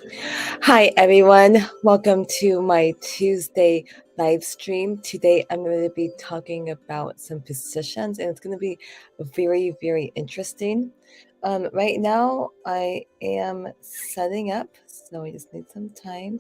Hi, everyone. Welcome to my Tuesday live stream. Today, I'm going to be talking about some positions, and it's going to be very, very interesting. Right now, I am setting up, so I just need some time.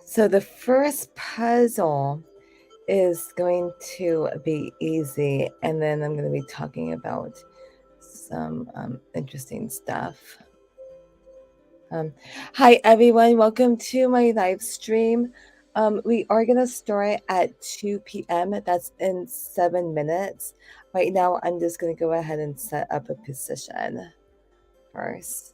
So, the first puzzle is going to be easy, and then I'm going to be talking about some interesting stuff. Hi, everyone. Welcome to my live stream. We are going to start at 2 p.m. That's in 7 minutes. Right now, I'm just going to go ahead and set up a position first.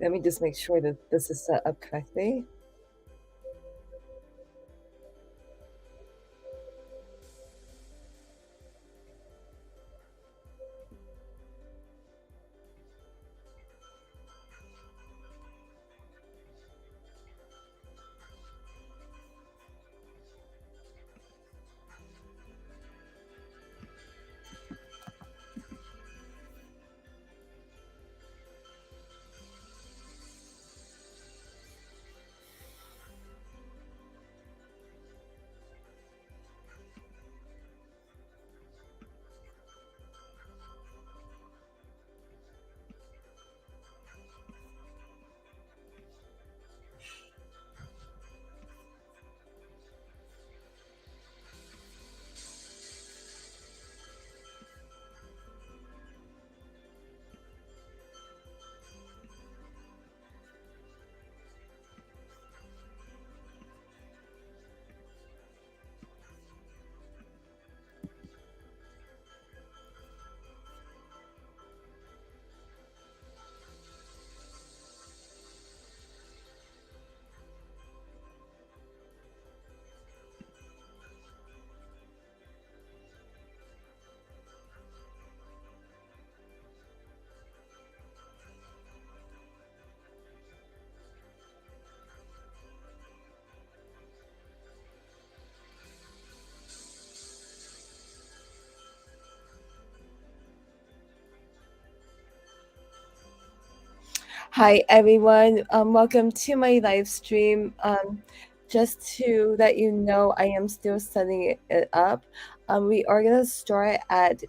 Let me just make sure that this is set up correctly. Hi, everyone. Welcome to my live stream. Just to let you know, I am still setting it up. We are going to start at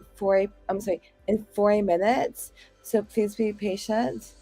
in 4 minutes. So please be patient.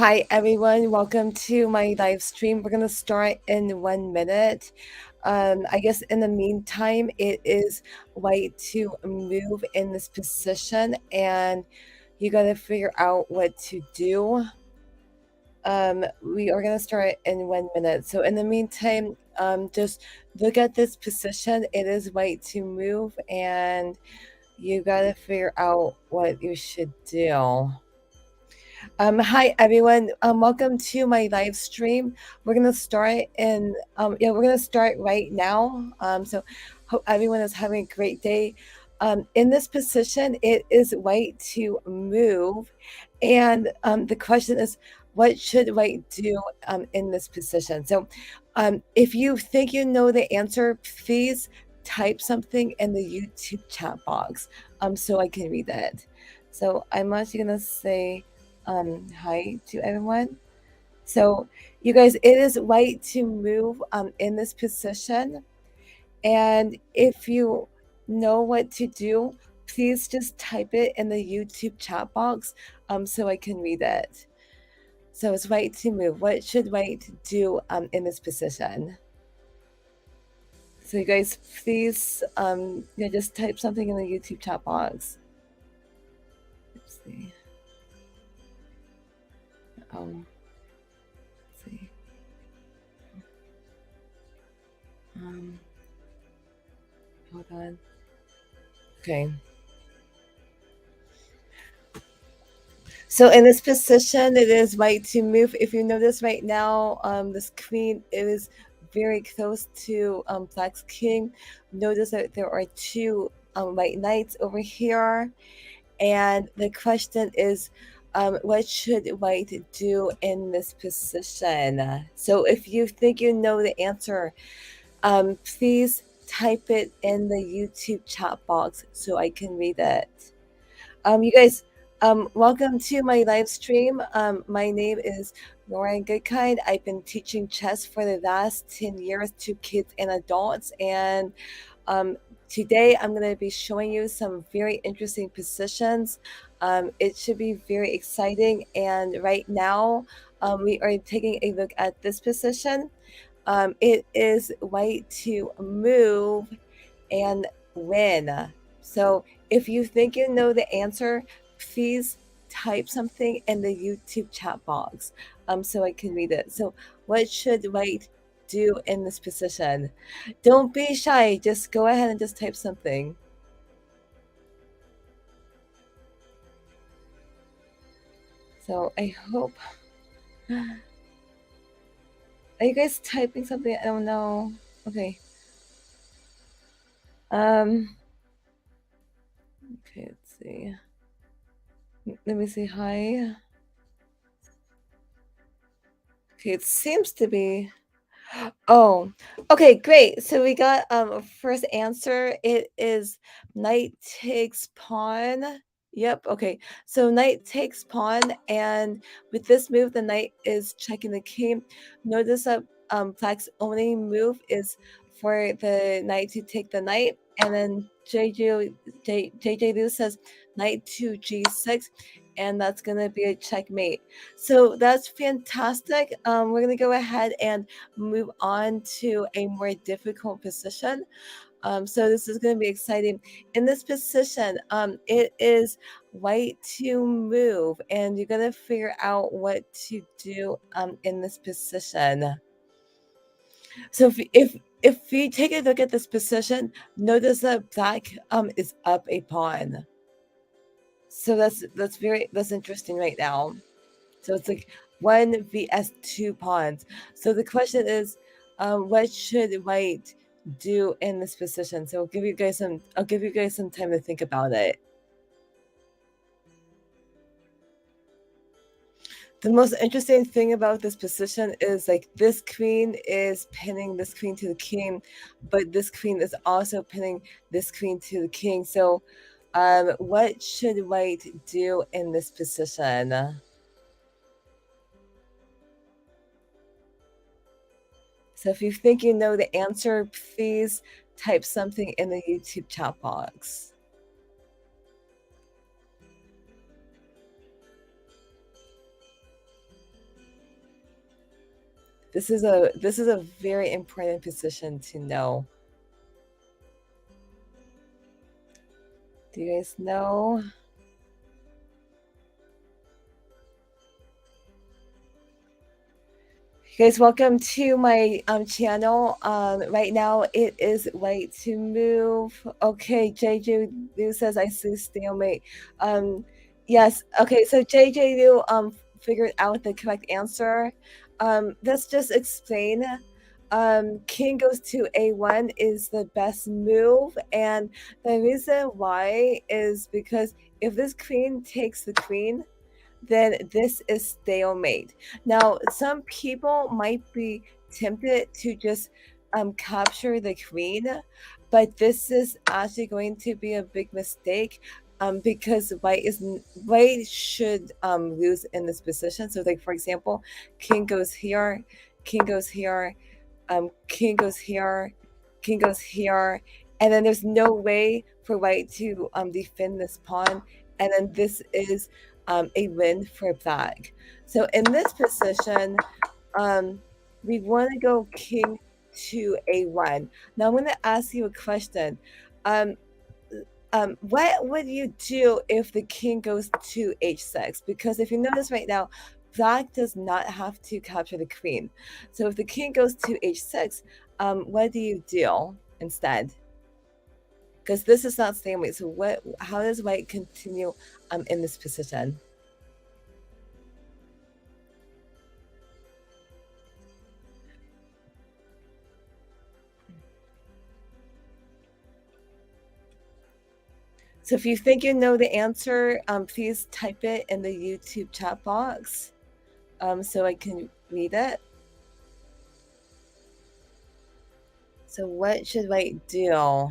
Hi, everyone. Welcome to my live stream. We're going to start in 1 minute. I guess in the meantime, it is white to move in this position, and you got to figure out what to do. We are going to start in 1 minute. So in the meantime, just look at this position. It is white to move, and you got to figure out what you should do. Hi everyone. Welcome to my live stream. We're gonna start we're gonna start right now. So hope everyone is having a great day. In this position, it is white to move, and the question is, what should white do in this position? So, if you think you know the answer, please type something in the YouTube chat box, so I can read it. So I'm actually gonna say hi to everyone. So you guys, it is white to move in this position, and if you know what to do, please just type it in the YouTube chat box so I can read it. So it's white to move. What should white do in this position? So you guys, please just type something in the YouTube chat box. Let's see. Let's see. Hold on. Okay. So in this position, it is white to move. If you notice right now, this queen is very close to black's king. Notice that there are two white knights over here. And the question is, what should white do in this position? So if you think you know the answer, please type it in the YouTube chat box so I can read it. You guys, welcome to my live stream. My name is Lauren Goodkind. I've been teaching chess for the last 10 years to kids and adults. And today I'm going to be showing you some very interesting positions. It should be very exciting. And right now, we are taking a look at this position. It is white to move and win. So if you think you know the answer, please type something in the YouTube chat box so I can read it. So what should white do in this position? Don't be shy. Just go ahead and just type something. So I hope. Are you guys typing something? I don't know. Okay. Okay, let's see. Let me say hi. Okay, it seems to be. Oh, okay, great. So we got a first answer. It is knight takes pawn. Yep, okay. So knight takes pawn, and with this move, the knight is checking the king. Notice that black's only move is for the knight to take the knight, and then JJ Liu says knight to g6, and that's gonna be a checkmate. So that's fantastic. We're gonna go ahead and move on to a more difficult position. So this is going to be exciting. In this position, it is white to move, and you're going to figure out what to do in this position. So if you take a look at this position, notice that black is up a pawn. So that's interesting right now. So it's like 1 vs 2 pawns. So the question is, what should white do in this position? So I'll give you guys some time to think about it. The most interesting thing about this position is like this queen is pinning this queen to the king, but this queen is also pinning this queen to the king. So what should white do in this position? So if you think you know the answer, please type something in the YouTube chat box. This is a very important position to know. Do you guys know? Guys, welcome to my channel. Right now it is white to move. Okay, JJ Liu says I see stalemate. Yes. Okay, so JJ Liu figured out the correct answer. Let's just explain. King goes to A1 is the best move, and the reason why is because if this queen takes the queen, then this is stalemate. Now, some people might be tempted to just capture the queen, but this is actually going to be a big mistake because white should lose in this position. So, like for example, king goes here, king goes here, king goes here, king goes here, and then there's no way for white to defend this pawn, and then this is a win for black. So in this position, we want to go king to a1. Now I'm going to ask you a question. Um, what would you do if the king goes to h6? Because if you notice right now, black does not have to capture the queen. So if the king goes to h6, what do you do instead? Because this is not stalemate. So how does white continue in this position? So if you think you know the answer, please type it in the YouTube chat box so I can read it. So what should white do?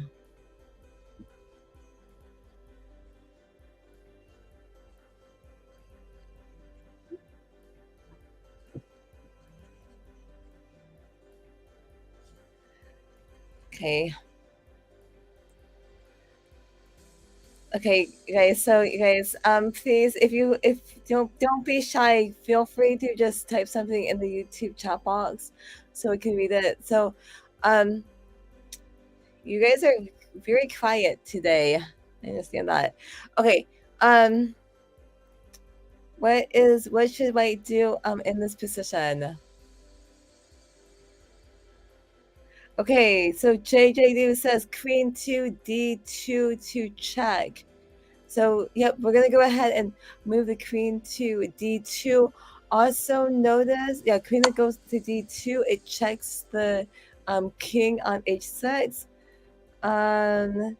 Okay. Okay, guys. So you guys, please, if don't be shy, feel free to just type something in the YouTube chat box so we can read it. So, um, you guys are very quiet today. I understand that. Okay. Um, what should white do in this position? Okay, so JJ says queen to d2 to check. So, yep, we're going to go ahead and move the queen to d2. Also notice, yeah, queen that goes to d2, it checks the king on h6. Um,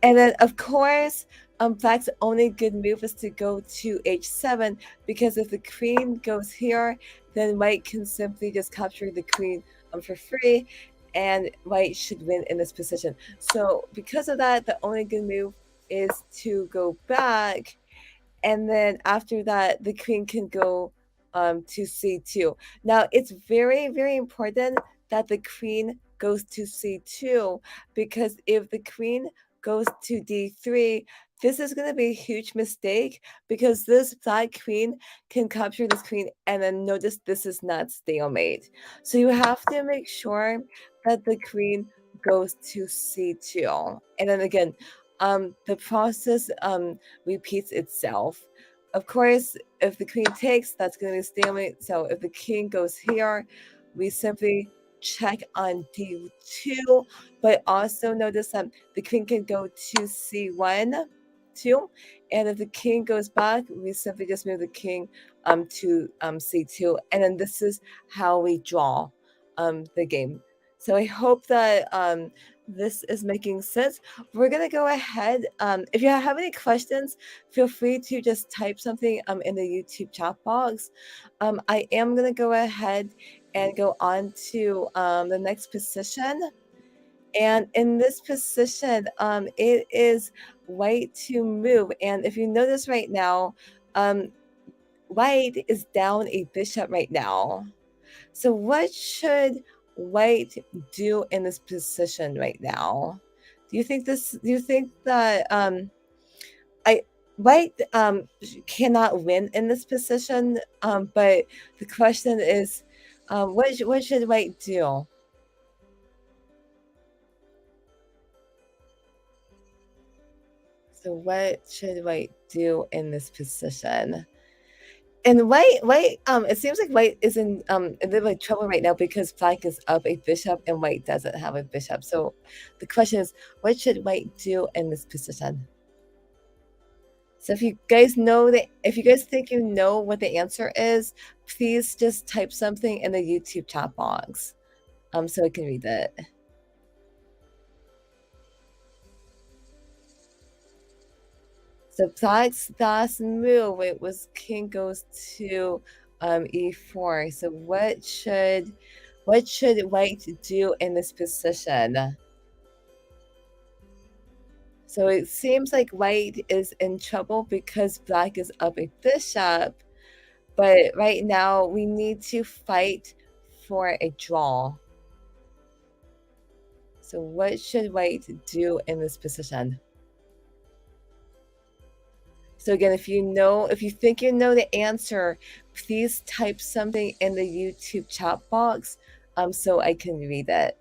and then, of course, black's only good move is to go to h7 because if the queen goes here, then white can simply just capture the queen for free, and white should win in this position. So because of that, the only good move is to go back, and then after that, the queen can go to c2. Now, it's very, very important that the queen goes to c2 because if the queen goes to d3, this is going to be a huge mistake because this black queen can capture this queen, and then notice this is not stalemate. So you have to make sure that the queen goes to c2. And then again, the process repeats itself. Of course, if the queen takes, that's going to be stalemate. So if the king goes here, we simply check on d2, but also notice that the queen can go to c1 too, and if the king goes back, we simply just move the king to c2, and then this is how we draw the game. So I hope that this is making sense. We're gonna go ahead. If you have any questions, feel free to just type something in the YouTube chat box. I am gonna go ahead and go on to the next position. And in this position, it is white to move. And if you notice right now, white is down a bishop right now. So what should white do in this position right now? Do you think that I white cannot win in this position? But the question is, What should white do? So what should white do in this position? And white, it seems like white is in a little bit of trouble right now because black is up a bishop and white doesn't have a bishop. So the question is, what should white do in this position? So if you guys think you know what the answer is, please just type something in the YouTube chat box, so I can read it. So black's last move, it was king goes to e4. So what should white do in this position? So it seems like white is in trouble because black is up a bishop, but right now we need to fight for a draw. So what should white do in this position? So again, if you think you know the answer, please type something in the YouTube chat box, so I can read it.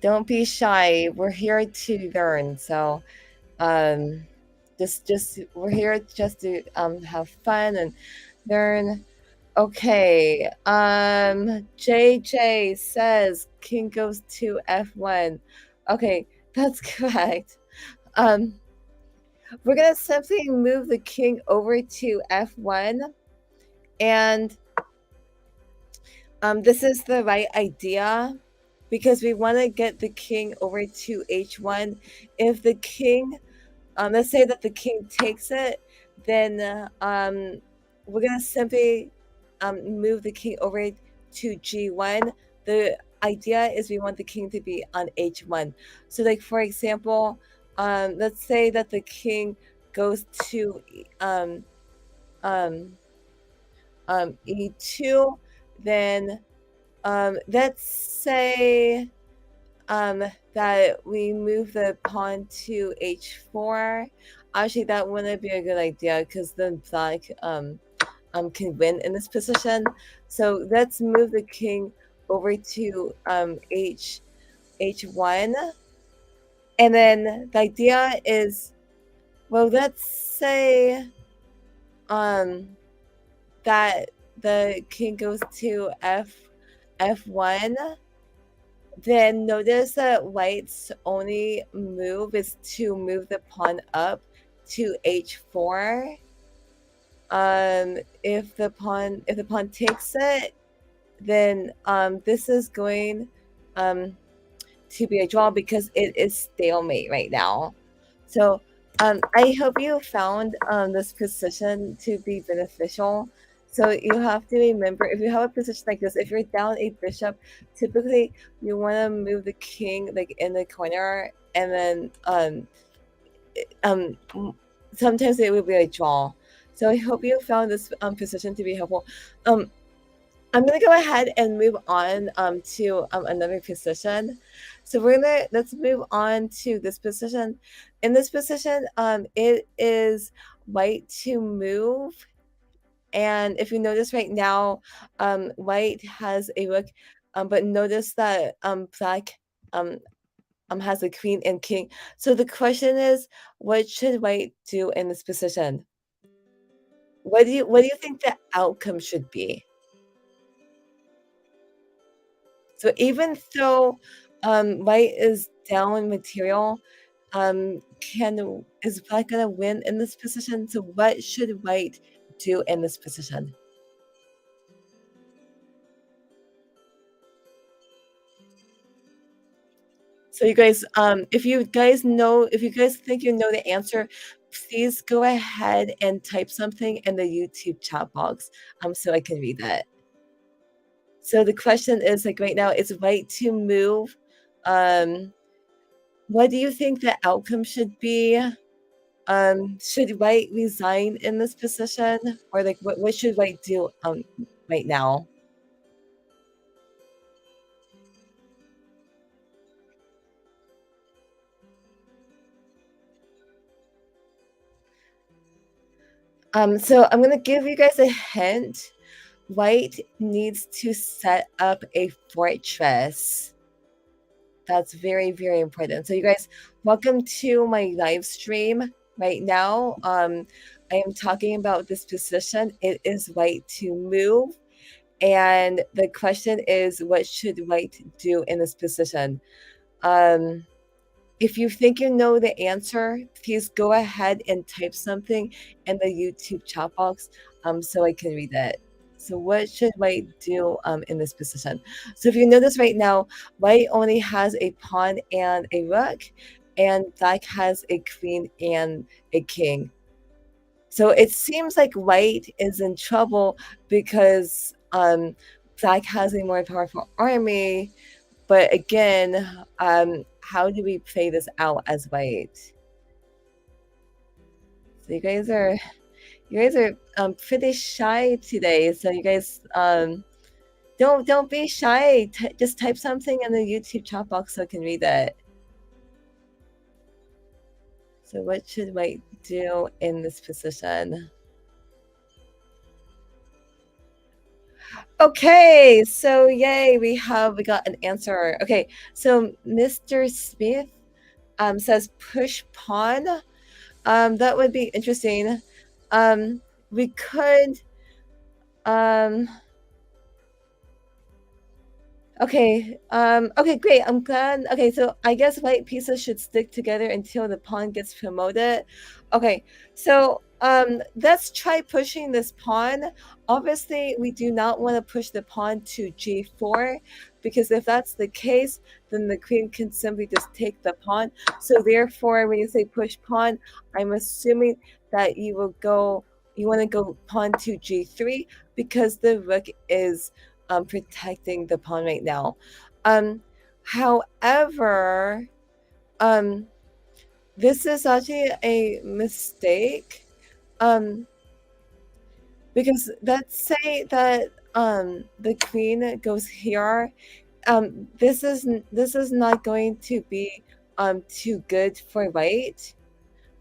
Don't be shy. We're here to learn. So, um, just we're here just to have fun and learn. Okay. JJ says king goes to F1. Okay, that's correct. Um, we're gonna simply move the king over to F1, and this is the right idea because we want to get the king over to H1. If the king, let's say that the king takes it, then we're gonna simply move the king over to G1. The idea is we want the king to be on H1. So, like for example, let's say that the king goes to um, E2, then let's say that we move the pawn to H4. Actually, that wouldn't be a good idea because then black can win in this position. So let's move the king over to H1, and then the idea is, well, let's say um that the king goes to F1. Then notice that white's only move is to move the pawn up to H4. If the pawn takes it, then this is going to be a draw because it is stalemate right now. So I hope you found this position to be beneficial. So you have to remember, if you have a position like this, if you're down a bishop, typically you want to move the king like in the corner, and then um, sometimes it will be a draw. So I hope you found this position to be helpful. I'm gonna go ahead and move on to another position. So let's move on to this position. In this position, it is white to move, and if you notice right now, white has a rook, but notice that black um has a queen and king. So the question is, what should white do in this position? What do you think the outcome should be? So even though white is down material, can is black gonna win in this position? So what should white do in this position? So you guys, if you guys think you know the answer, please go ahead and type something in the YouTube chat box, so I can read that. So the question is like right now, it's white to move. Um, what do you think the outcome should be? Should white resign in this position, or like what should white do right now? So I'm gonna give you guys a hint. White needs to set up a fortress. That's very, very important. So you guys, welcome to my live stream right now. I am talking about this position. It is white to move. And the question is, what should white do in this position? Um, if you think you know the answer, please go ahead and type something in the YouTube chat box so I can read it. So what should white do in this position? So if you notice right now, white only has a pawn and a rook, and black has a queen and a king. So it seems like white is in trouble because black has a more powerful army, but again, how do we play this out as white? So you guys are pretty shy today. So you guys don't be shy. Just type something in the YouTube chat box so I can read it. So what should white do in this position? Okay, so yay, we got an answer. Okay, so Mr. Smith says push pawn. That would be interesting. We could um okay, great. I'm glad. Okay, so I guess white pieces should stick together until the pawn gets promoted. Okay, so let's try pushing this pawn. Obviously, we do not want to push the pawn to g4 because if that's the case, then the queen can simply just take the pawn. So therefore, when you say push pawn, I'm assuming that you want to go pawn to g3 because the rook is protecting the pawn right now. However, um, this is actually a mistake. Because let's say that the queen goes here. This is not going to be too good for white.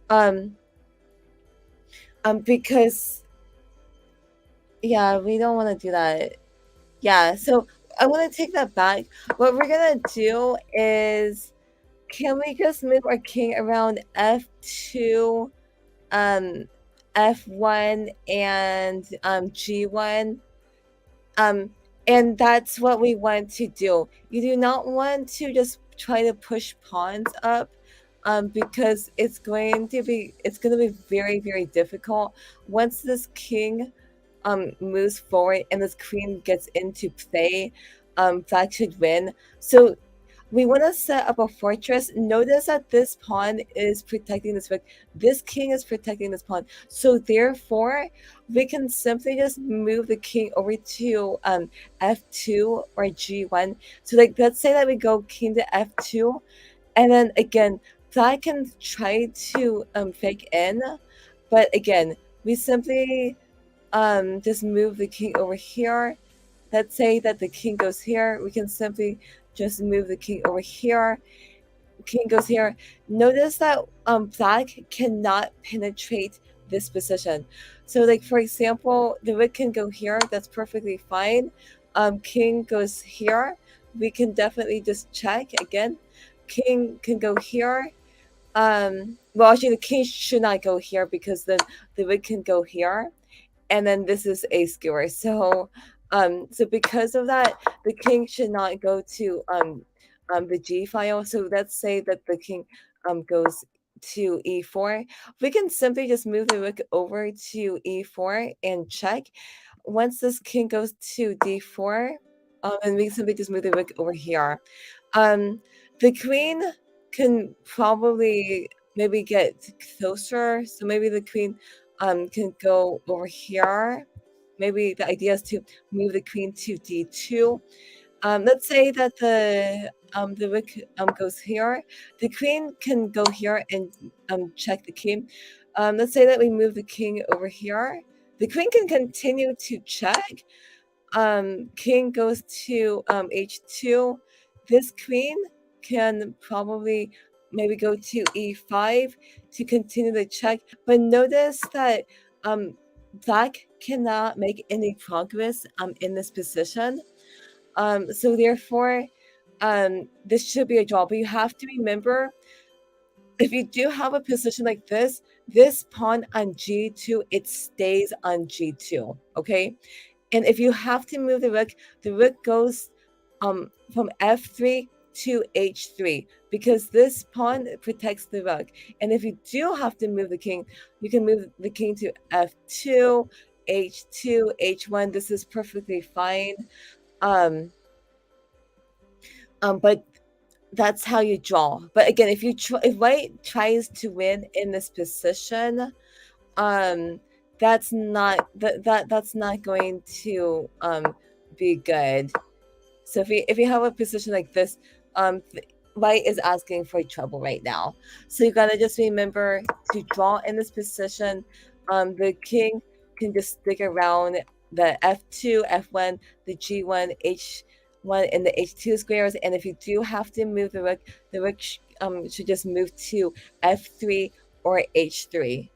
Um, because yeah, we don't want to do that. Yeah, so I want to take that back. What we're gonna do is, can we just move our king around f2, um, f1, and g1? Um, and that's what we want to do. You do not want to just try to push pawns up, because it's going to be very, very difficult once this king moves forward and this queen gets into play. Black should win. So we want to set up a fortress. Notice that this pawn is protecting this rook. This king is protecting this pawn. So therefore, we can simply just move the king over to f2 or g1. So like, let's say that we go king to f2, and then again, black can try to fake in, but again, we simply just move the king over here. Let's say that the king goes here. We can simply just move the king over here. King goes here. Notice that black cannot penetrate this position. So like, for example, the rook can go here. That's perfectly fine. King goes here. We can definitely just check again. King can go here. Well, actually, the king should not go here because then the rook can go here, and then this is a skewer. So because of that, the king should not go to the G file. So let's say that the king goes to e4. We can simply just move the rook over to e4 and check. Once this king goes to d4, and we simply just move the rook over here. The queen can probably maybe get closer. So maybe the queen can go over here. Maybe the idea is to move the queen to d2. Let's say that the rook goes here. The queen can go here and check the king. Let's say that we move the king over here. The queen can continue to check. King goes to h2. This queen can probably go to e5 to continue the check. But notice that black cannot make any progress in this position. So therefore, this should be a draw. But you have to remember, if you do have a position like this pawn on g2, it stays on g2, okay? And if you have to move the rook goes from f3 to h3 because this pawn protects the rook. And if you do have to move the king, you can move the king to f2, h2, h1. This is perfectly fine. But that's how you draw. But again, if white tries to win in this position, that's that's not going to be good. So if you have a position like this, white is asking for trouble right now. So you gotta just remember to draw in this position. The king can just stick around the f2, f1, the g1, h1, and the h2 squares. And if you do have to move the rook should just move to f3 or h3.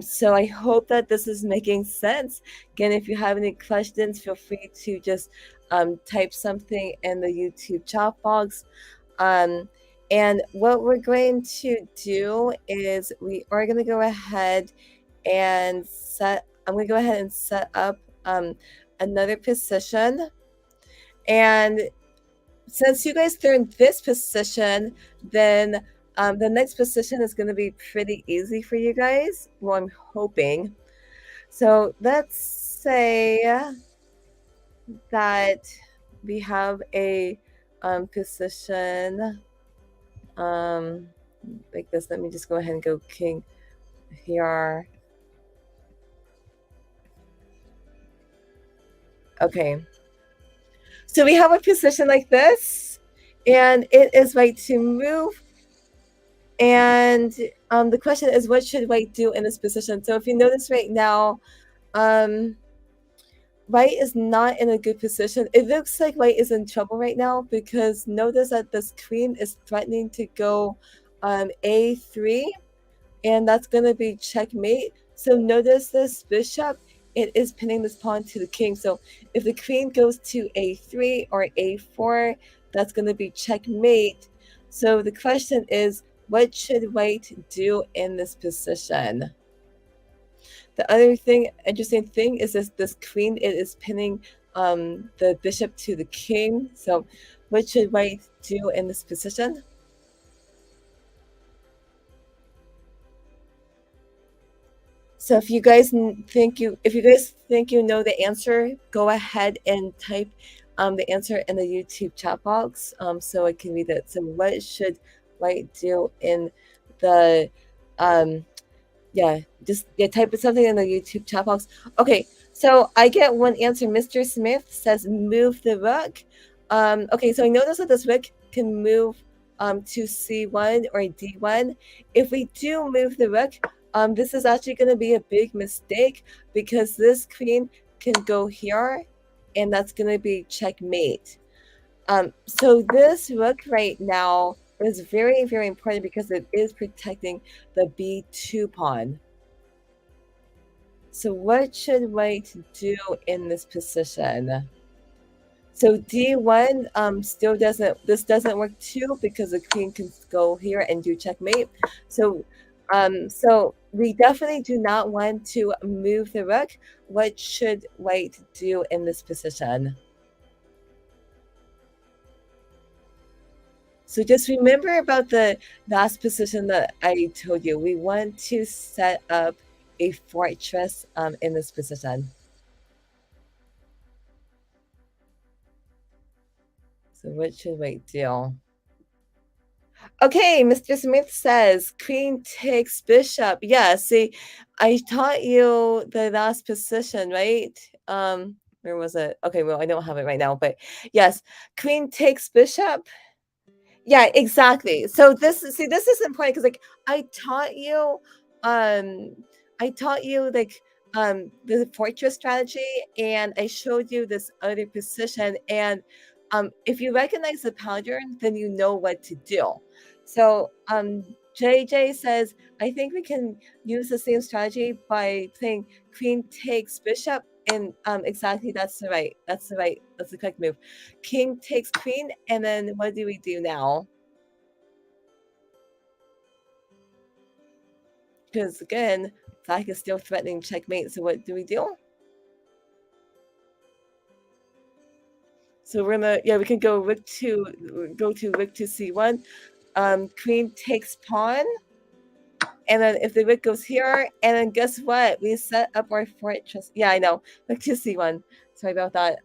So I hope that this is making sense. Again, if you have any questions, feel free to just type something in the YouTube chat box. And what we're going to do is we are going to go ahead and I'm going to go ahead and set up another position. And since you guys learned this position, then the next position is going to be pretty easy for you guys. Well, I'm hoping. So let's say that we have a position like this. Let me just go ahead and go king here. Okay. So we have a position like this, and it is right to move. And the question is, what should white do in this position? So if you notice right now, white is not in a good position. It looks like white is in trouble right now because notice that this queen is threatening to go a3, and that's going to be checkmate. So notice this bishop, it is pinning this pawn to the king. So if the queen goes to a3 or a4, that's going to be checkmate. So the question is, what should white do in this position? The other interesting thing is this queen, it is pinning the bishop to the king. So what should white do in this position? So if you guys think you know the answer, go ahead and type the answer in the YouTube chat box so I can read it. So what should white do in the type something in the YouTube chat box. Okay, so I get one answer. Mr. Smith says move the rook. Okay, so I notice that this rook can move to c1 or d1. If we do move the rook, this is actually going to be a big mistake because this queen can go here, and that's going to be checkmate. So this rook right now is very, very important because it is protecting the b2 pawn. So what should white do in this position? So d1 still doesn't work too because the queen can go here and do checkmate. So so we definitely do not want to move the rook. What should white do in this position? So just remember about the last position that I told you. We want to set up a fortress in this position. So what should white do? Okay, Mr. Smith says queen takes bishop. Yeah, see, I taught you the last position, right? Where was it? Okay, well, I don't have it right now, but yes, queen takes bishop. Yeah, exactly. So this is important because like I taught you um like the fortress strategy, and I showed you this other position, and if you recognize the pattern, then you know what to do. So JJ says, I think we can use the same strategy by playing queen takes bishop. And exactly, that's the right. That's the correct move. King takes queen, and then what do we do now? Because again, black is still threatening checkmate. So what do we do? So we're gonna, yeah, we can go rook to rook to c1. Queen takes pawn, and then if the rook goes here, and then guess what? We set up our fortress. Yeah, I know. Rook to c1. Sorry about that.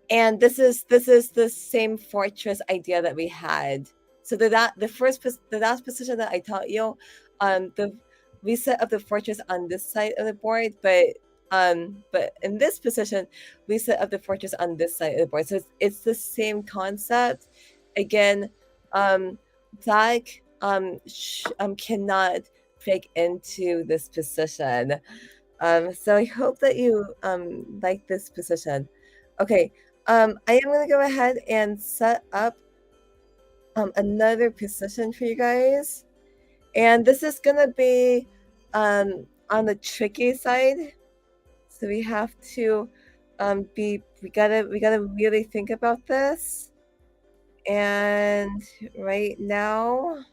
And this is the same fortress idea that we had. So the last position that I taught you, the reset of the fortress on this side of the board, but in this position, we set up the fortress on this side of the board. So it's the same concept. Again, black cannot break into this position. So I hope that you like this position. Okay, I am going to go ahead and set up another position for you guys. And this is going to be on the tricky side. So we have to we gotta really think about this. And right now,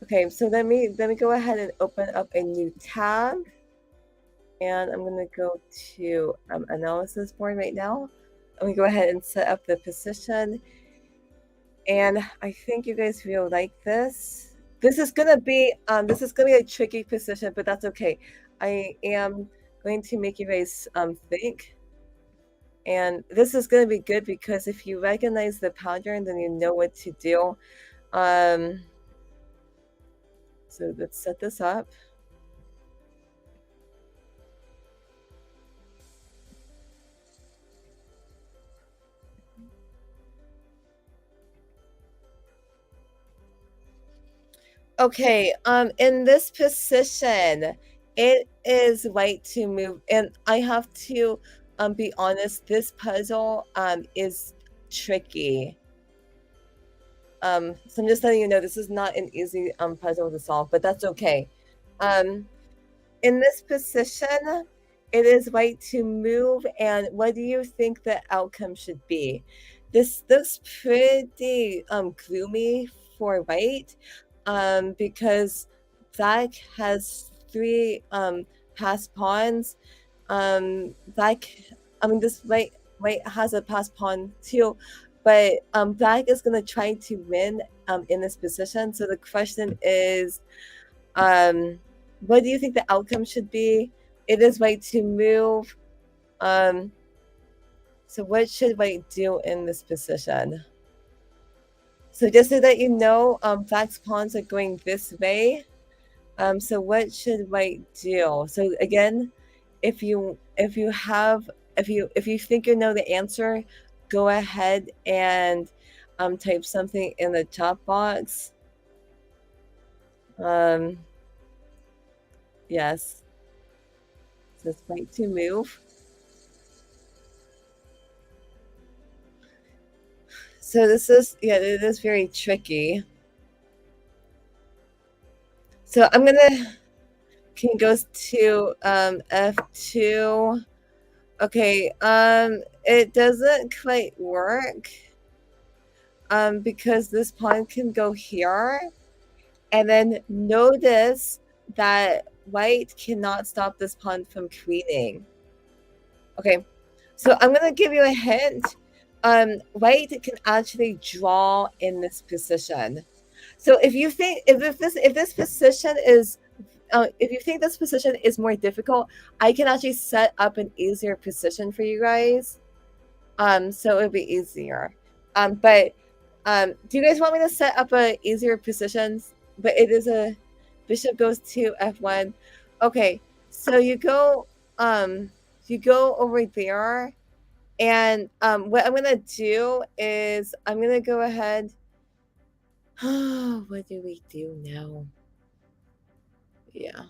okay, so let me go ahead and open up a new tab. And I'm going to go to analysis board right now. I'm going to go ahead and set up the position. And I think you guys will like this. This is going to be a tricky position, but that's okay. I am going to make you guys think. And this is going to be good because if you recognize the pattern, then you know what to do. So let's set this up. Okay, in this position, it is white to move, and I have to be honest, this puzzle is tricky. So I'm just letting you know this is not an easy puzzle to solve, but that's okay. In this position, it is white to move, and what do you think the outcome should be? This looks pretty gloomy for white, because black has three passed pawns. Black, I mean, this white has a passed pawn too, but black is gonna try to win in this position. So the question is, what do you think the outcome should be? It is white to move. So what should white do in this position? So just so that you know, black's pawns are going this way. So what should white do? So again, if you think you know the answer, go ahead and type something in the chat box. Yes. So it's white to move. So this is, yeah, it is very tricky. So I'm gonna, king goes to f2. Okay, it doesn't quite work because this pawn can go here, and then notice that white cannot stop this pawn from queening. Okay, so I'm gonna give you a hint. White can actually draw in this position. So if you think if this position is if you think this position is more difficult, I can actually set up an easier position for you guys. So it'll be easier. But do you guys want me to set up a easier positions? But it is a bishop goes to f1. Okay, so you go over there, and what I'm gonna do is I'm gonna go ahead. What do we do now? Yeah.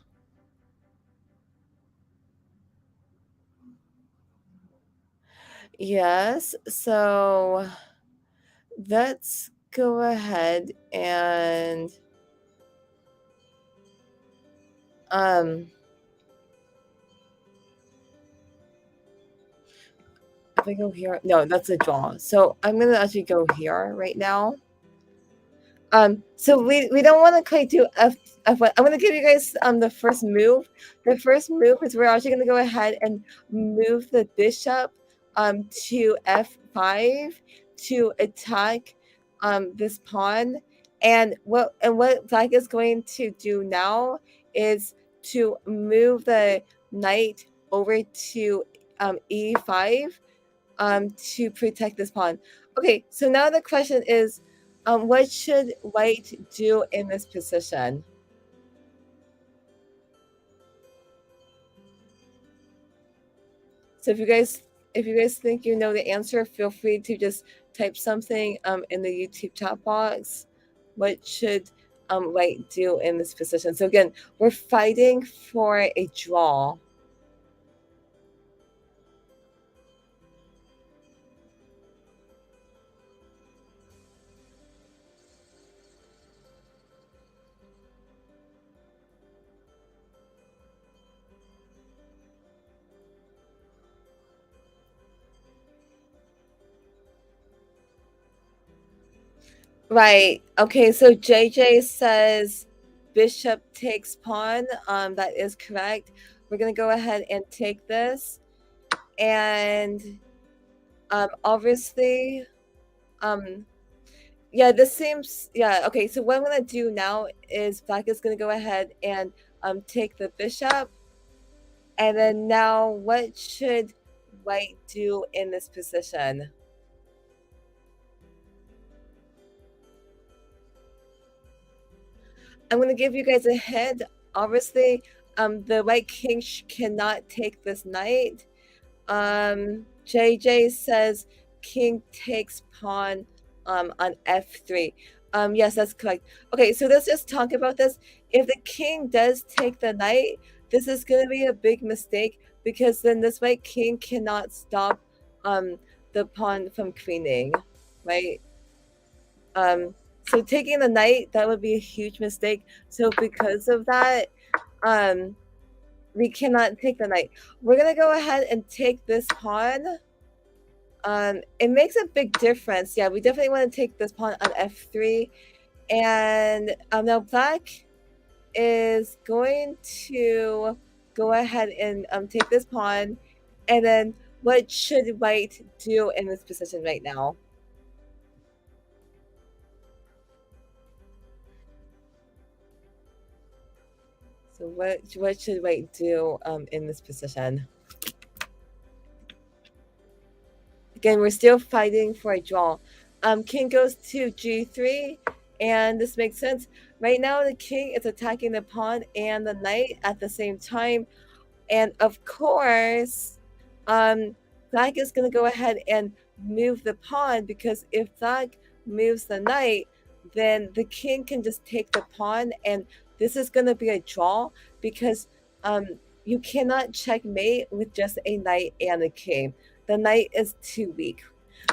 Yes. So let's go ahead and um if I go here, no, that's a draw. So I'm gonna actually go here right now. So we don't want to quite do F1. I'm gonna give you guys the first move. The first move is we're actually gonna go ahead and move the bishop to F5 to attack this pawn. And what black is going to do now is to move the knight over to E5 to protect this pawn. Okay, so now the question is, what should white do in this position? So if you guys think you know the answer, feel free to just type something in the YouTube chat box. What should white do in this position? So again, we're fighting for a draw. Right. Okay, so JJ says bishop takes pawn. That is correct. We're gonna go ahead and take this. And obviously, yeah, this seems, yeah, okay, so what I'm gonna do now is black is gonna go ahead and take the bishop. And then now what should white do in this position? I'm gonna give you guys a hint. Obviously, the white king cannot take this knight. JJ says king takes pawn on f3. Yes, that's correct. Okay, so let's just talk about this. If the king does take the knight, this is going to be a big mistake because then this white king cannot stop the pawn from queening, right? So taking the knight, that would be a huge mistake. So because of that, we cannot take the knight. We're gonna go ahead and take this pawn. It makes a big difference. Yeah, we definitely want to take this pawn on f3. And now black is going to go ahead and take this pawn. And then what should white do in this position right now? So what should white do in this position? Again, we're still fighting for a draw. King goes to g3, and this makes sense. Right now, the king is attacking the pawn and the knight at the same time. And of course, black is going to go ahead and move the pawn because if black moves the knight, then the king can just take the pawn. And this is going to be a draw because you cannot checkmate with just a knight and a king. The knight is too weak.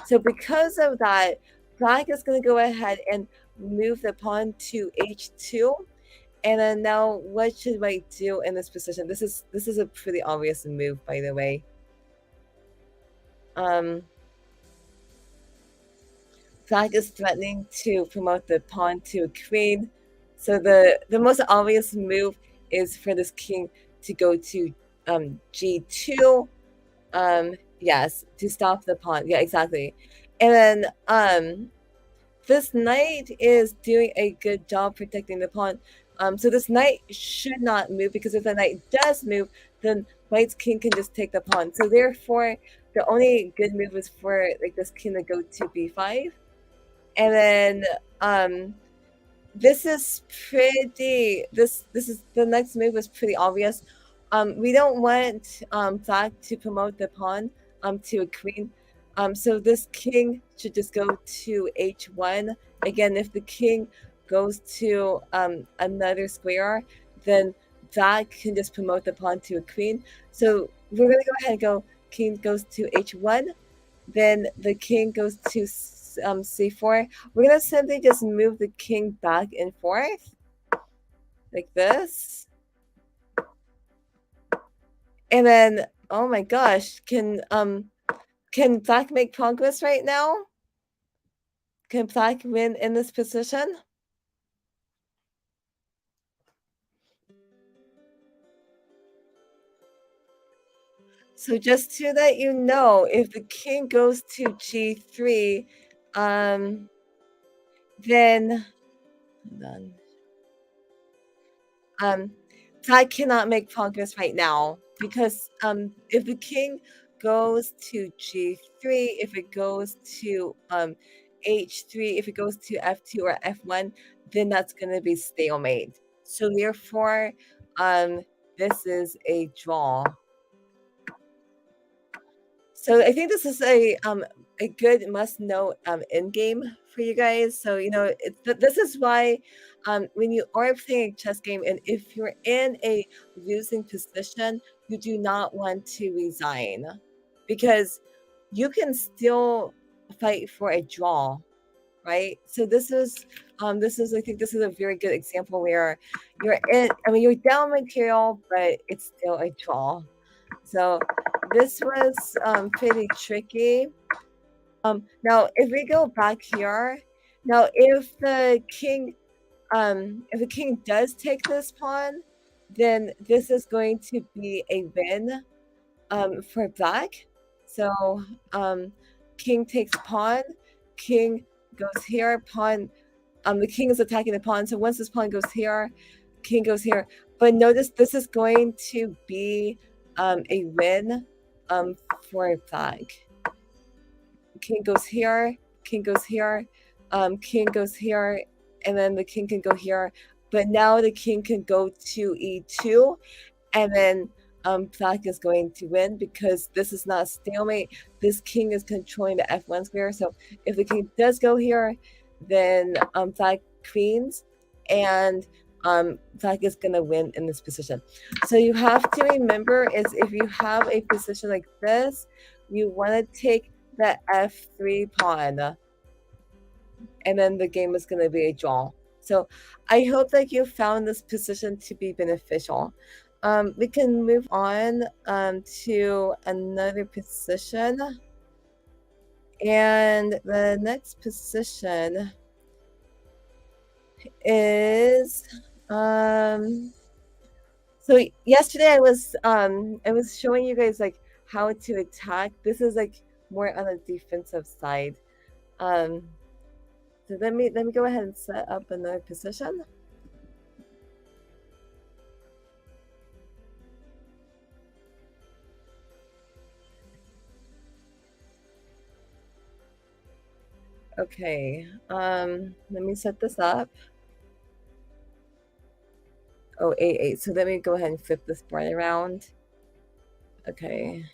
So because of that, black is going to go ahead and move the pawn to h2. And then now, what should white do in this position? This is a pretty obvious move, by the way. Black is threatening to promote the pawn to a queen. So the most obvious move is for this king to go to g2. Yes, to stop the pawn. Yeah, exactly. And then this knight is doing a good job protecting the pawn. So this knight should not move because if the knight does move, then white's king can just take the pawn. So therefore, the only good move is for like this king to go to b5. And then this is pretty, this is, the next move is pretty obvious. We don't want black to promote the pawn to a queen. So this king should just go to h1. Again, if the king goes to another square, then that can just promote the pawn to a queen. So we're going to go ahead and go king goes to h1. Then the king goes to c4, we're gonna simply just move the king back and forth like this. And then, oh my gosh, can black make progress right now? Can black win in this position? So just to let you know, if the king goes to g3, then hold on. Black cannot make progress right now because if the king goes to g3, if it goes to h3, if it goes to f2 or f1, then that's going to be stalemate. So therefore, this is a draw. So I think this is a good must know end game for you guys. So this is why when you are playing a chess game and if you're in a losing position, you do not want to resign because you can still fight for a draw, right? So this is I think this is a very good example where you're down material, but it's still a draw. So this was pretty tricky. Now if we go back here, now if the king does take this pawn, then this is going to be a win for black. So king takes pawn, king goes here, pawn. The king is attacking the pawn. So once this pawn goes here, king goes here. But notice this is going to be a win for black. King goes here, king goes here, king goes here, and then the king can go here. But now the king can go to e2, and then black is going to win because this is not a stalemate. This king is controlling the f1 square. So if the king does go here, then black queens, and black is going to win in this position. So you have to remember is if you have a position like this, you want to take the f3 pawn, and then the game is going to be a draw. So I hope that you found this position to be beneficial. We can move on to another position. And the next position is so yesterday I was showing you guys like how to attack. This is like more on the defensive side. So let me go ahead and set up another position. Okay, let me set this up. Oh, 8-8. So let me go ahead and flip this board around. Okay.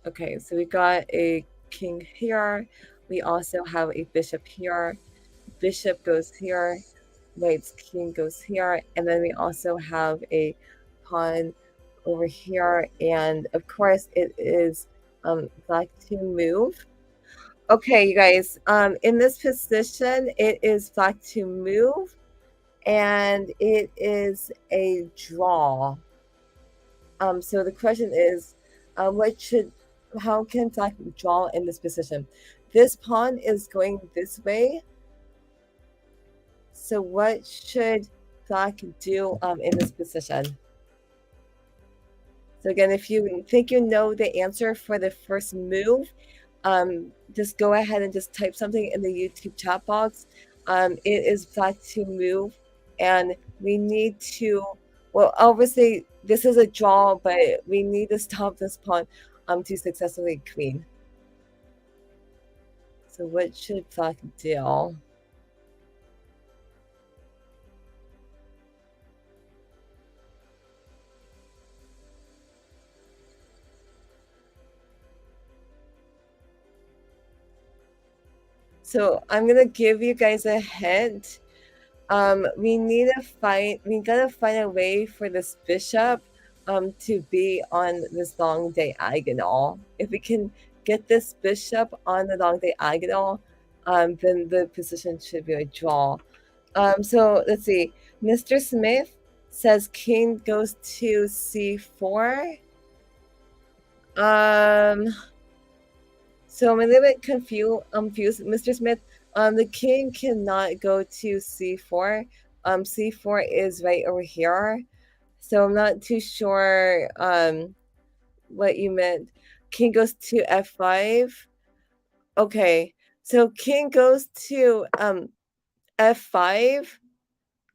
Okay, so we got a king here. We also have a bishop here. Bishop goes here. White's king goes here. And then we also have a pawn over here. And of course, it is black to move. Okay, you guys, in this position, it is black to move. And it is a draw. So the question is, how can black draw in this position? This pawn is going this way. So what should black do in this position? So again, if you think you know the answer for the first move, just go ahead and just type something in the YouTube chat box. It is black to move, and we need to, well, obviously this is a draw, but we need to stop this pawn to successfully queen. So what should black do? So I'm gonna give you guys a hint. We gotta find a way for this bishop to be on this long diagonal. If we can get this bishop on the long diagonal, then the position should be a draw. So let's see. Mr. Smith says king goes to c4. So I'm a little bit confused. Mr. Smith, the king cannot go to c4. C4 is right over here. So I'm not too sure what you meant. King goes to f5. Okay. So king goes to f5.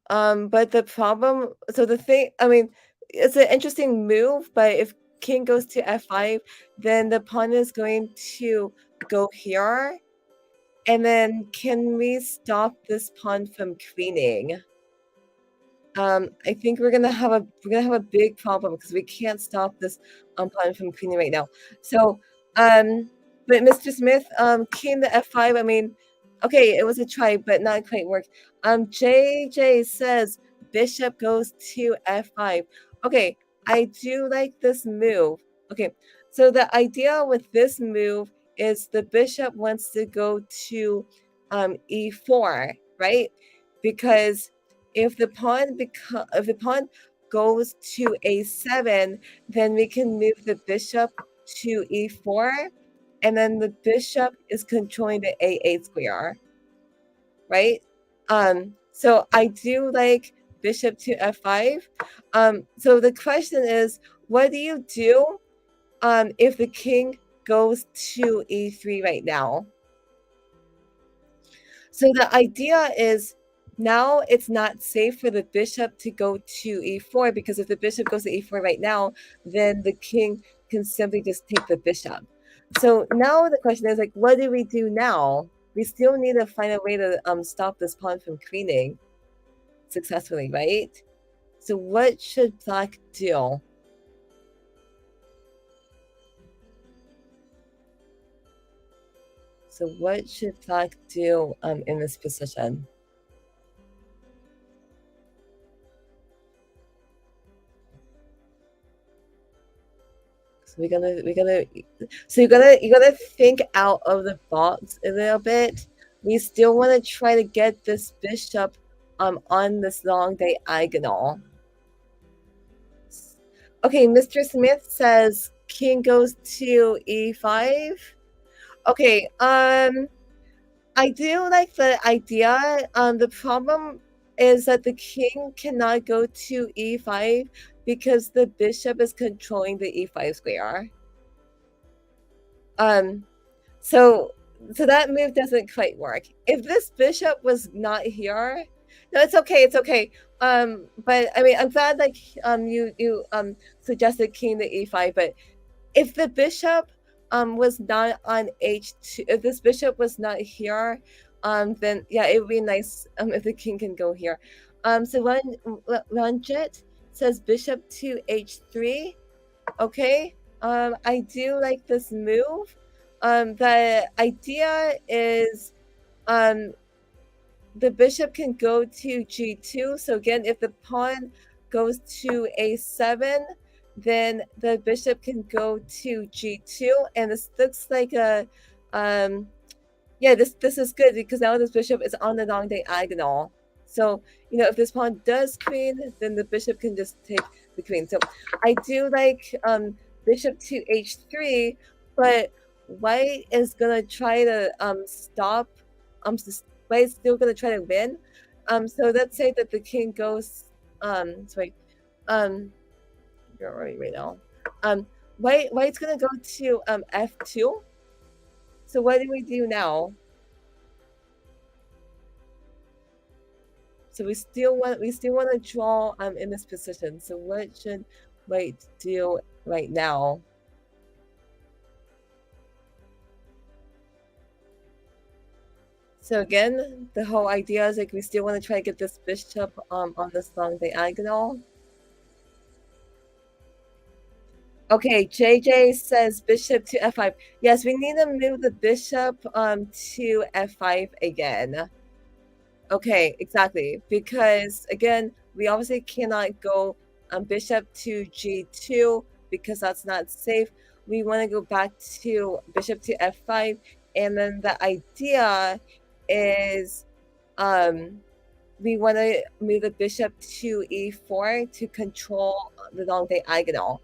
But the problem, so the thing, I mean, it's an interesting move, but if king goes to f5, then the pawn is going to go here. And then can we stop this pawn from queening? I think we're gonna have a big problem because we can't stop this pawn from queening right now. So, but Mr. Smith, king to f5. I mean, okay, it was a try, but not quite work. JJ says bishop goes to f5. Okay, I do like this move. Okay, so the idea with this move is the bishop wants to go to e4, right? Because if the pawn goes to a7, then we can move the bishop to e4, and then the bishop is controlling the a8 square, right? So I do like bishop to f5. So the question is, what do you do if the king goes to e3 right now? So the idea is now it's not safe for the bishop to go to e4, because if the bishop goes to e4 right now, then the king can simply just take the bishop. So now the question is, like, what do we do now? We still need to find a way to stop this pawn from queening successfully, right? So what should black do? So what should black do in this position? So you gotta think out of the box a little bit. We still want to try to get this bishop on this long diagonal. Okay, Mr. Smith says king goes to e5. Okay, I do like the idea. The problem is that the king cannot go to e5 because the bishop is controlling the e5 square. So that move doesn't quite work. If this bishop was not here, no, it's okay, it's okay. But I mean, I'm glad like you suggested king to e5, but if the bishop was not on h2, if this bishop was not here, then yeah, it would be nice if the king can go here. So Ranjit says bishop to h3. Okay, I do like this move. The idea is the bishop can go to g2. So again, if the pawn goes to a7, then the bishop can go to g2, and this looks like a yeah, this is good because now this bishop is on the long diagonal. So if this pawn does queen, then the bishop can just take the queen. So I do like bishop to h3, but white is gonna try to stop. White is still gonna try to win. So let's say that the king goes. Sorry. You're right now. White's gonna go to f2. So what do we do now? So we still want to draw in this position. So what should white do right now? So again, the whole idea is like we still want to try to get this bishop on this long diagonal. Okay, JJ says bishop to f5. Yes, we need to move the bishop to f5 again. Okay, exactly. Because again, we obviously cannot go bishop to g2 because that's not safe. we want to go back to bishop to f5, and then the idea is we want to move the bishop to e4 to control the long diagonal.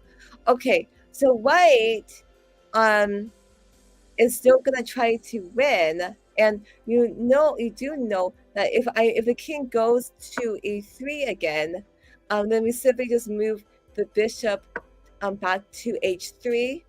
Okay, so white is still gonna try to win, and you do know that if the king goes to e3 again, then we simply just move the bishop back to h3,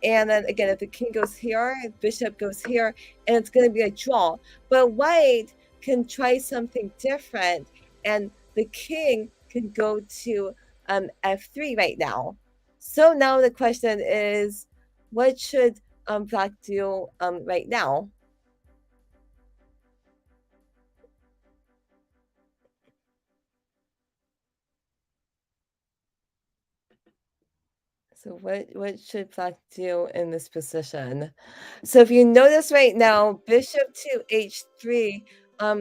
and then again, if the king goes here, bishop goes here, and it's going to be a draw. But white can try something different, and the king can go to f3 right now. So now the question is, what should black do right now? So what should black do in this position? So if you notice right now, bishop to h3,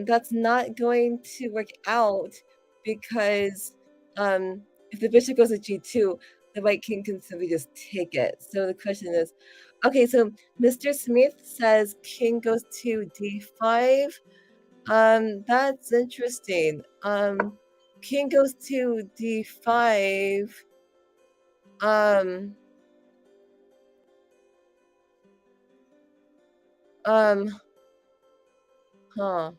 that's not going to work out because if the bishop goes to g2, the white king can simply just take it. So the question is, okay, so Mr. Smith says king goes to d5. That's interesting. King goes to d5. Um, um, huh.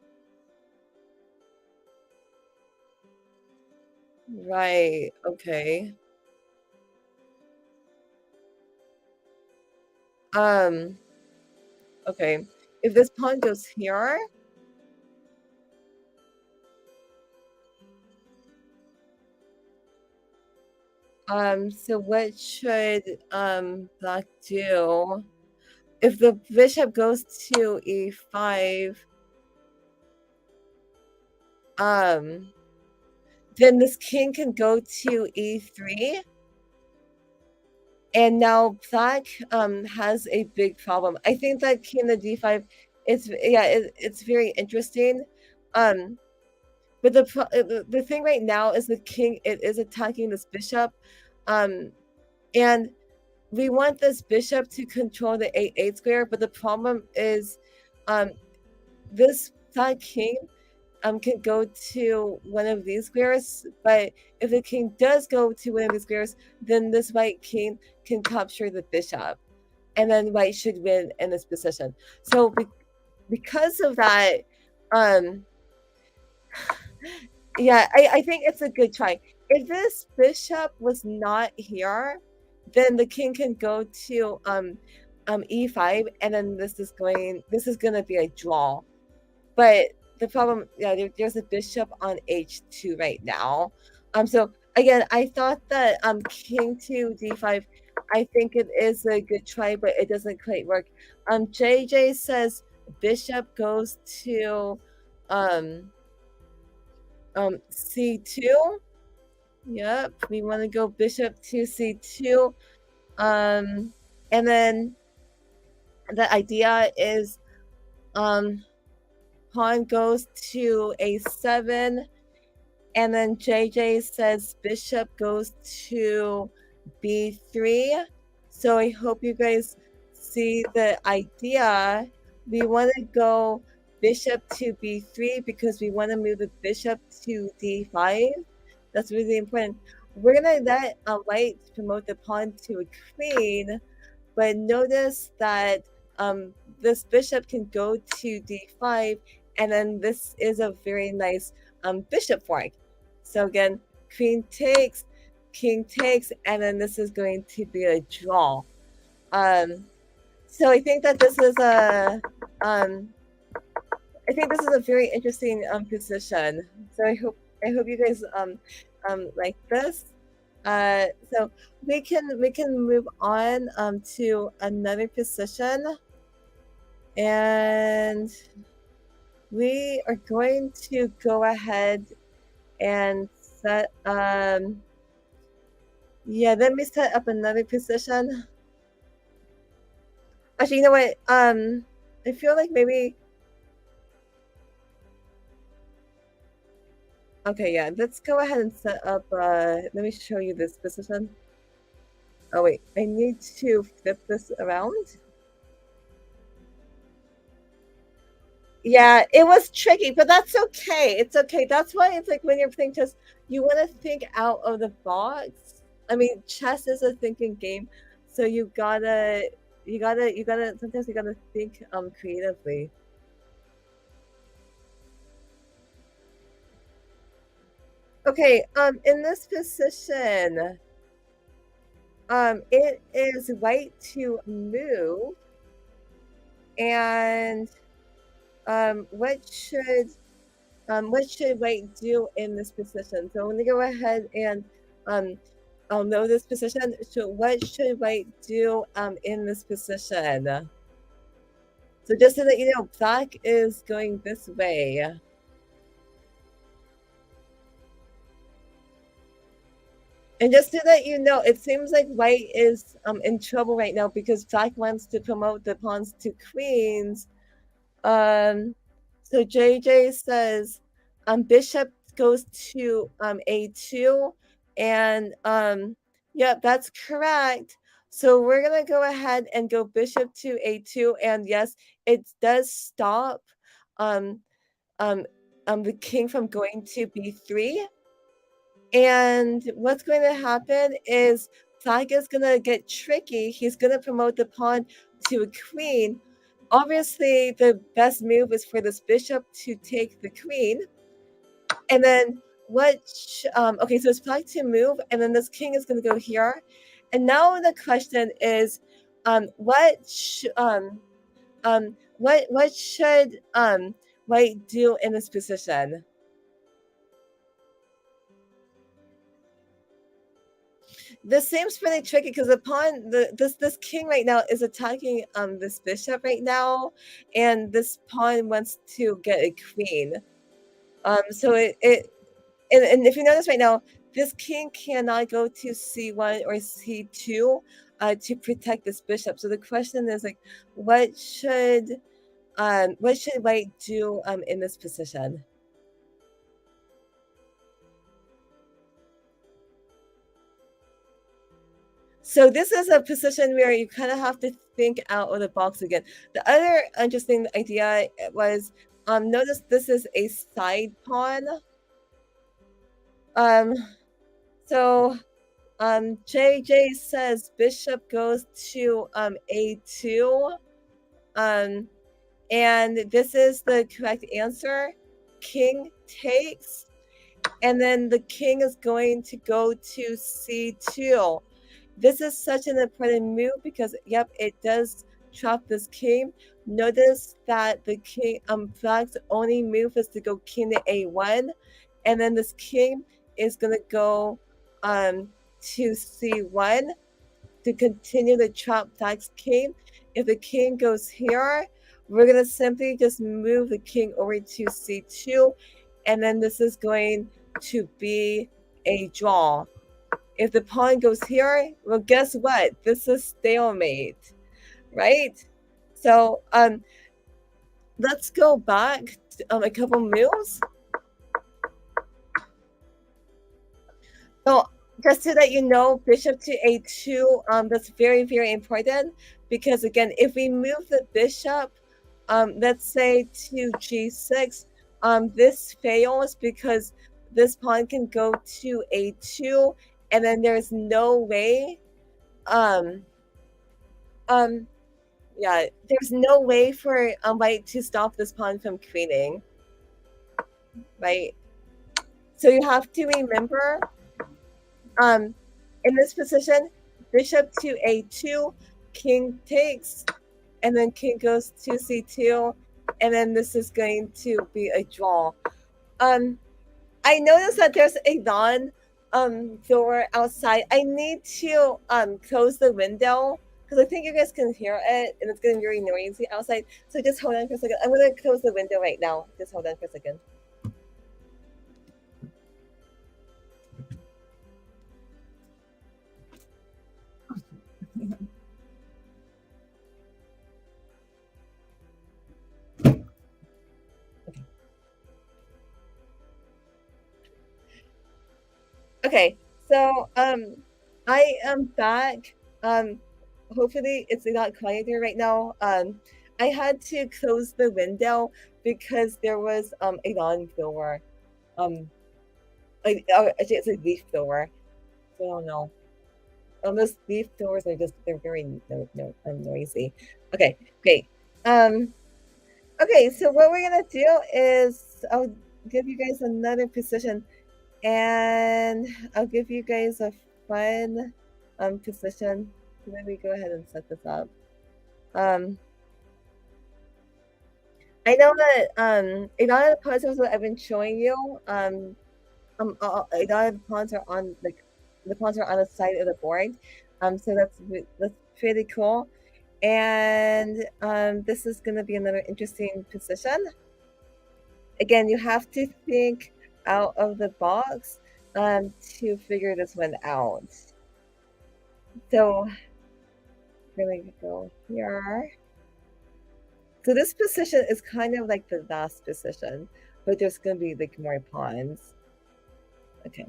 Right. Okay. Um, okay. If this pawn goes here, so what should black do? If the bishop goes to e5, um, then this king can go to e3. And now black has a big problem. I think that king to d5, it's very interesting. Um, but the thing right now is the king it is attacking this bishop, and we want this bishop to control the a8 square. But the problem is, um, this black king can go to one of these squares, but if the king does go to one of these squares, then this white king can capture the bishop, and then white should win in this position. So because of that, um, yeah, I think it's a good try. If this bishop was not here, then the king can go to e5, and then this is gonna be a draw. But the problem, yeah, there's a bishop on h2 right now. So again, I thought that king to d5, I think it is a good try, but it doesn't quite work. JJ says bishop goes to um c2. Yep, we want to go bishop to c2. And then the idea is pawn goes to a7, and then JJ says bishop goes to b3. So I hope you guys see the idea. We want to go bishop to b3 because we want to move the bishop to d5. That's really important. We're gonna let white promote the pawn to a queen, but notice that this bishop can go to d5, and then this is a very nice bishop fork. So again, queen takes, king takes, and then this is going to be a draw. So I think that this is um, a very interesting position. So I hope you guys like this. So we can move on to another position, and we are going to go ahead and set yeah, let me set up another position. Actually, you know what? I feel like maybe okay, yeah, let's go ahead and set up let me show you this position. Oh wait, I need to flip this around. Yeah, it was tricky, but that's okay. It's okay. That's why it's like when you're playing chess, you want to think out of the box. I mean, chess is a thinking game, so sometimes you gotta think creatively. Okay, in this position, it is white to move, and what should white do in this position? So I'm gonna go ahead and um, I'll know this position. So what should white do in this position? So just so that you know, black is going this way. And just so that you know, it seems like white is in trouble right now because black wants to promote the pawns to queens. Um, so JJ says bishop goes to a2, and yeah, that's correct. So we're gonna go ahead and go bishop to a2, and yes, it does stop um um the king from going to b3. And what's going to happen is Black is going to get tricky. He's going to promote the pawn to a queen. Obviously, the best move is for this bishop to take the queen. And then okay, so it's Black to move, and then this king is going to go here. And now the question is, what should White do in this position? This seems pretty tricky because the pawn, this king right now is attacking this bishop right now, and this pawn wants to get a queen. So and if you notice right now, this king cannot go to c1 or c2 to protect this bishop. So the question is like, what should White do in this position? So this is a position where you kind of have to think out of the box again. The other interesting idea was notice this is a side pawn. Um, so JJ says bishop goes to a2. And this is the correct answer. King takes, and then the king is going to go to c2. This is such an important move because, yep, it does trap this king. Notice that the king, Black's only move is to go king to a1, and then this king is gonna go to c1 to continue the trap Black's king. If the king goes here, we're gonna simply just move the king over to c2, and then this is going to be a draw. If the pawn goes here, well, guess what? This is stalemate, right? So let's go back a couple moves. So just so that you know, bishop to a2, that's very, very important because again, if we move the bishop, let's say to g6, this fails because this pawn can go to a2, and then there's no way um yeah, there's no way for White to stop this pawn from queening, right? So you have to remember, um, in this position, bishop to a2, king takes, and then king goes to c2, and then this is going to be a draw. I noticed that there's a dawn door outside. I need to close the window because I think you guys can hear it and it's getting very noisy outside. So just hold on for a second. I'm gonna close the window right now. Just hold on for a second. Okay, so I am back. Hopefully it's not quiet here right now. I had to close the window because there was a lawn blower. Actually, it's a leaf blower. So I don't know. Those leaf blowers are they're very noisy. Okay, great. Um, okay, so what we're gonna do is I'll give you guys another position, and I'll give you guys a fun position. So let me go ahead and set this up. Um, I know that a lot of the puzzles that I've been showing you, a lot of the pawns are on the pawns are on the side of the board, so that's pretty cool. And this is going to be another interesting position. Again, you have to think out of the box to figure this one out. So we're going to go here. So this position is kind of like the last position, but there's going to be like more pawns. Okay.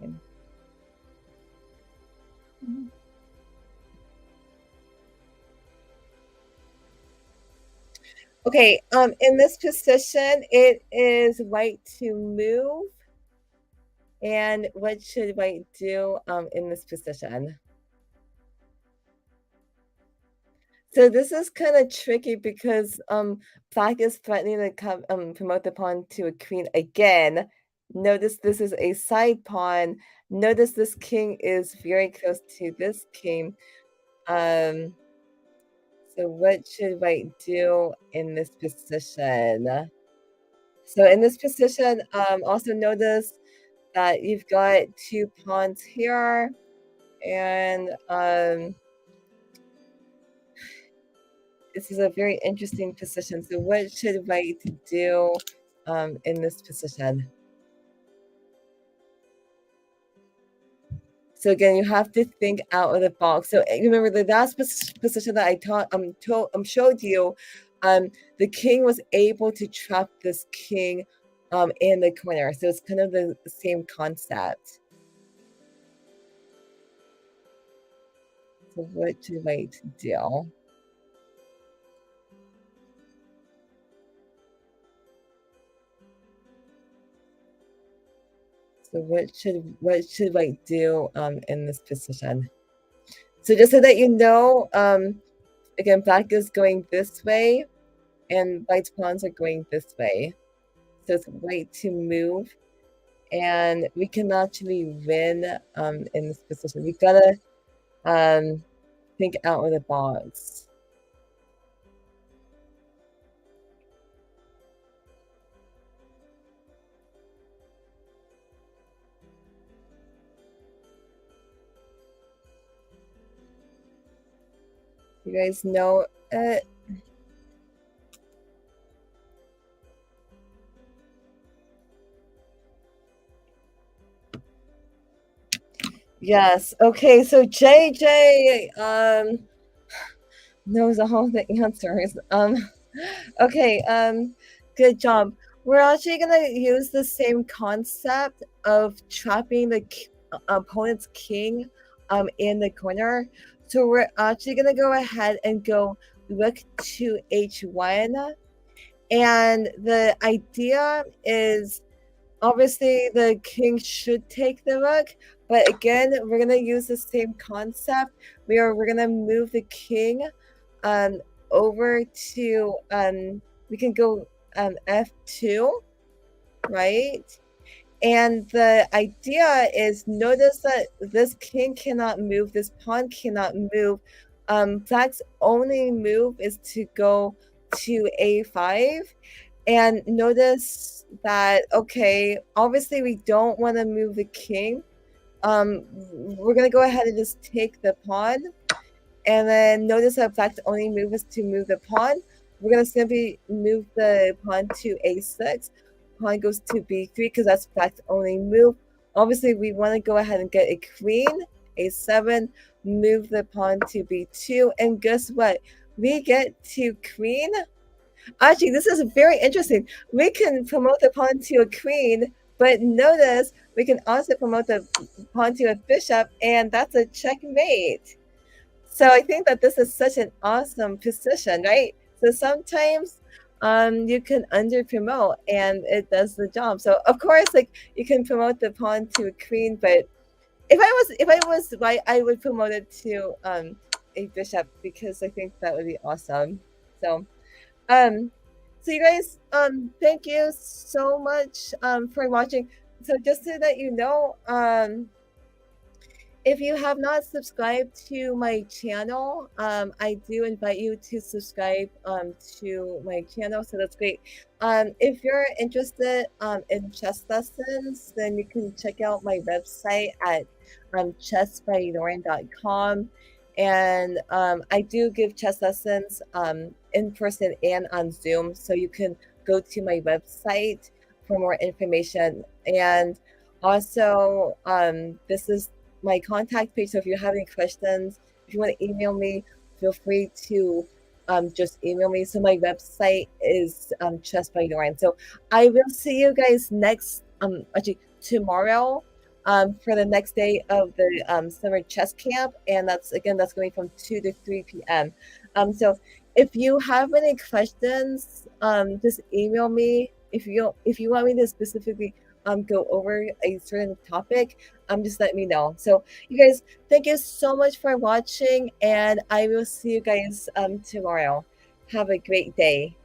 Okay, in this position, it is white to move. And what should white do in this position? So this is kind of tricky because black is threatening to come promote the pawn to a queen again. Notice this is a side pawn. Notice this king is very close to this king. So what should white do in this position? So in this position, also notice that you've got two pawns here, and this is a very interesting position. So what should white do in this position? So again, you have to think out of the box. So remember the last position that I showed you, the king was able to trap this king in the corner. So it's kind of the same concept. So what should white do? So what should white do in this position? So just so that you know, again, black is going this way, and white's pawns are going this way. So it's white to move, and we can actually win in this position. We gotta think out of the box. You guys know it. Yes. Okay. So JJ knows all the answers. Okay. Good job. We're actually gonna use the same concept of trapping the opponent's king in the corner. So we're actually gonna go ahead and go rook to h1, and the idea is obviously the king should take the rook, but again, we're gonna use the same concept. We're gonna move the king over to we can go f2, right? And the idea is, notice that this king cannot move, this pawn cannot move. Black's only move is to go to a5. And notice that, okay, obviously we don't want to move the king. We're going to go ahead and just take the pawn. And then notice that black's only move is to move the pawn. We're going to simply move the pawn to a6. Pawn goes to b3 because that's black's only move. Obviously, we want to go ahead and get a queen, a7, move the pawn to b2. And guess what? We get to queen. Actually, this is very interesting. We can promote the pawn to a queen, but notice we can also promote the pawn to a bishop, and that's a checkmate. So I think that this is such an awesome position, right? So sometimes you can under promote and it does the job. So of course, like you can promote the pawn to a queen, but if I was white, I would promote it to a bishop because I think that would be awesome. So um so you guys thank you so much for watching. So just so that you know, if you have not subscribed to my channel, I do invite you to subscribe to my channel. So that's great. If you're interested in chess lessons, then you can check out my website at chessbylauren.com. And I do give chess lessons in person and on Zoom. So you can go to my website for more information. And also, this is my contact page. So if you have any questions, if you want to email me, feel free to just email me. So my website is Chess by Lauren. So I will see you guys next actually tomorrow for the next day of the summer chess camp, and that's going from 2 to 3 p.m. So if you have any questions, just email me. If you want me to specifically go over a certain topic, just let me know. So you guys, thank you so much for watching, and I will see you guys tomorrow. Have a great day.